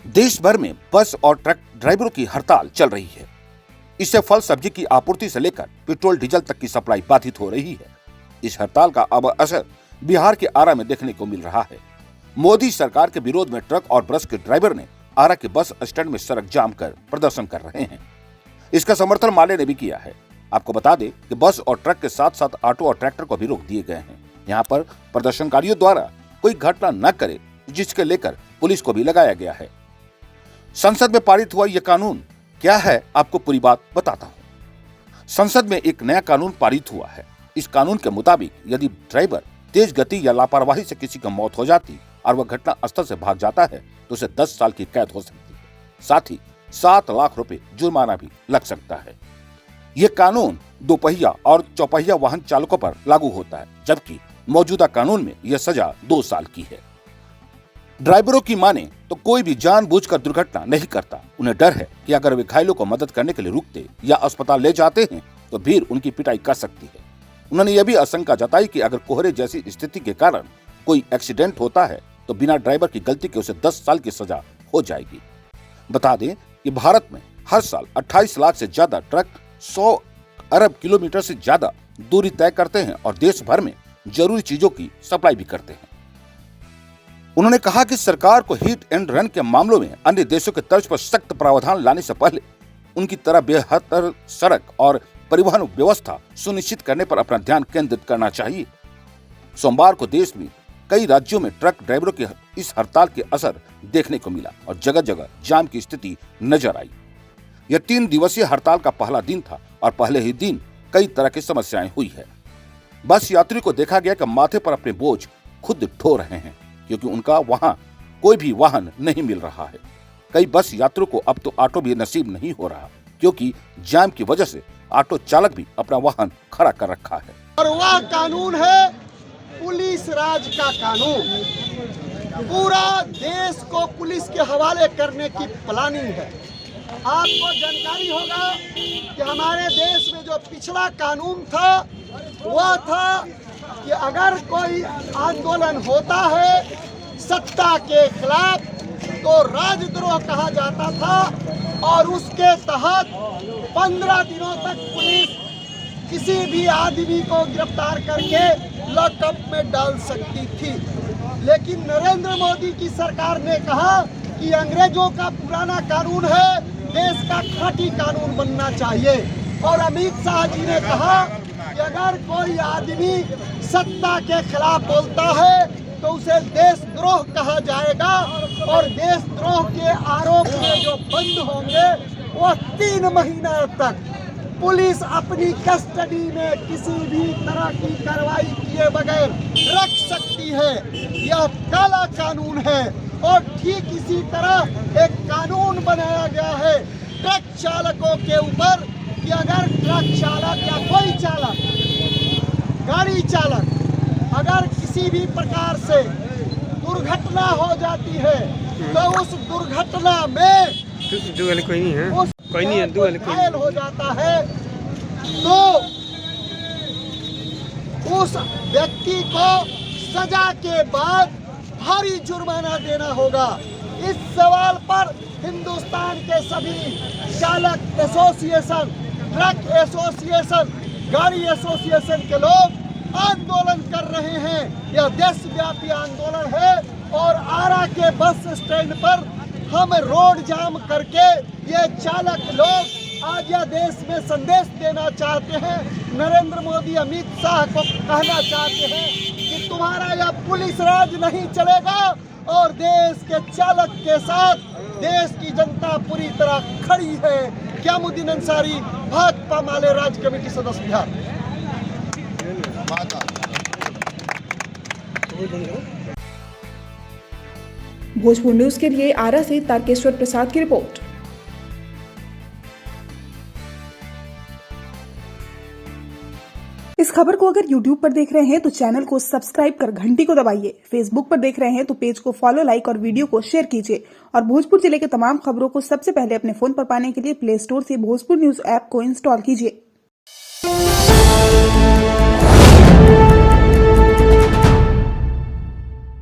देश भर में बस और ट्रक ड्राइवरों की हड़ताल चल रही है। इससे फल सब्जी की आपूर्ति से लेकर पेट्रोल डीजल तक की सप्लाई बाधित हो रही है। इस हड़ताल का अब असर बिहार के आरा में देखने को मिल रहा है। मोदी सरकार के विरोध में ट्रक और बस के ड्राइवर ने आरा के बस स्टैंड में सड़क जाम कर प्रदर्शन कर रहे हैं। इसका समर्थन माले ने भी किया है। आपको बता दें कि बस और ट्रक के साथ साथ ऑटो और ट्रैक्टर को भी रोक दिए गए हैं। यहाँ पर प्रदर्शनकारियों द्वारा कोई घटना न करे, जिसके लेकर पुलिस को भी लगाया गया है। संसद में पारित हुआ यह कानून क्या है, आपको पूरी बात बताता हूँ। संसद में एक नया कानून पारित हुआ है। इस कानून के मुताबिक यदि ड्राइवर तेज गति या लापरवाही से किसी की मौत हो जाती और वह घटना स्थल से भाग जाता है तो उसे 10 साल की कैद हो सकती है। साथ ही 7 लाख रुपए जुर्माना भी लग सकता है। यह कानून दोपहिया और चौपहिया वाहन चालकों पर लागू होता है, जबकि मौजूदा कानून में यह सजा 2 साल की है। ड्राइवरों की माने तो कोई भी जानबूझकर दुर्घटना नहीं करता। उन्हें डर है कि अगर वे घायलों को मदद करने के लिए रुकते या अस्पताल ले जाते हैं तो भीड़ उनकी पिटाई कर सकती है। उन्होंने यह भी आशंका जताई कि अगर कोहरे जैसी स्थिति के कारण कोई एक्सीडेंट होता है तो बिना ड्राइवर की गलती के उसे 10 साल की सजा हो जाएगी। बता दें कि भारत में हर साल 28 लाख से ज्यादा ट्रक 100 अरब किलोमीटर से ज्यादा दूरी तय करते हैं और देश भर में जरूरी चीजों की सप्लाई भी करते हैं। उन्होंने कहा कि सरकार को हिट एंड रन के मामलों में अन्य देशों के तर्ज पर सख्त प्रावधान लाने से पहले उनकी तरह बेहतर सड़क और परिवहन व्यवस्था सुनिश्चित करने पर अपना ध्यान केंद्रित करना चाहिए। सोमवार को देश में कई राज्यों में ट्रक ड्राइवरों की इस हड़ताल के असर देखने को मिला और जगह जगह जाम की स्थिति नजर आई। यह 3 दिवसीय हड़ताल का पहला दिन था और पहले ही दिन कई तरह की समस्याएं हुई है। बस यात्री को देखा गया कि माथे पर अपने बोझ खुद ढो रहे हैं, क्योंकि उनका वहां कोई भी वाहन नहीं मिल रहा है। कई बस यात्रियों को अब तो ऑटो भी नसीब नहीं हो रहा, क्योंकि जाम की वजह से ऑटो चालक भी अपना वाहन खड़ा कर रखा है। और वह कानून है पुलिस राज का कानून। पूरा देश को पुलिस के हवाले करने की प्लानिंग है। आपको जानकारी होगा कि हमारे देश में जो पिछला कानून था वह था कि अगर कोई आंदोलन होता है सत्ता के खिलाफ तो राजद्रोह कहा जाता था और उसके तहत 15 दिनों तक पुलिस किसी भी आदमी को गिरफ्तार करके लॉकअप में डाल सकती थी। लेकिन नरेंद्र मोदी की सरकार ने कहा कि अंग्रेजों का पुराना कानून है, देश का खाँटी कानून बनना चाहिए। और अमित शाह जी ने कहा कि अगर कोई आदमी सत्ता के खिलाफ बोलता है तो उसे देशद्रोह कहा जाएगा और देशद्रोह के आरोप में जो बंद होंगे वो 3 महीना तक पुलिस अपनी कस्टडी में किसी भी तरह की कार्रवाई किए बगैर रख सकती है। यह काला कानून है। और ठीक इसी तरह एक कानून बनाया गया है ट्रक चालकों के ऊपर कि अगर ट्रक चालक या कोई चालक, गाड़ी चालक अगर किसी भी प्रकार से दुर्घटना हो जाती है तो उस दुर्घटना में घायल हो जाता है तो उस व्यक्ति को सजा के बाद भारी जुर्माना देना होगा। इस सवाल पर हिंदुस्तान के सभी चालक एसोसिएशन, ट्रक एसोसिएशन, गाड़ी एसोसिएशन के लोग आंदोलन कर रहे हैं। यह देशव्यापी आंदोलन है और आरा के बस स्टैंड पर हम रोड जाम करके ये चालक लोग आज यह देश में संदेश देना चाहते हैं। नरेंद्र मोदी, अमित शाह को कहना चाहते हैं कि तुम्हारा यह पुलिस राज नहीं चलेगा और देश के चालक के साथ देश की जनता पूरी तरह खड़ी है। क्यामुद्दीन अंसारी, भाजपा माले राज्य कमेटी सदस्य बिहार। भोजपुर न्यूज के लिए आरा से तारकेश्वर प्रसाद की रिपोर्ट। इस खबर को अगर YouTube पर देख रहे हैं तो चैनल को सब्सक्राइब कर घंटी को दबाइए। Facebook पर देख रहे हैं तो पेज को फॉलो, लाइक और वीडियो को शेयर कीजिए। और भोजपुर जिले के तमाम खबरों को सबसे पहले अपने फोन पर पाने के लिए प्ले स्टोर से भोजपुर न्यूज ऐप को इंस्टॉल कीजिए।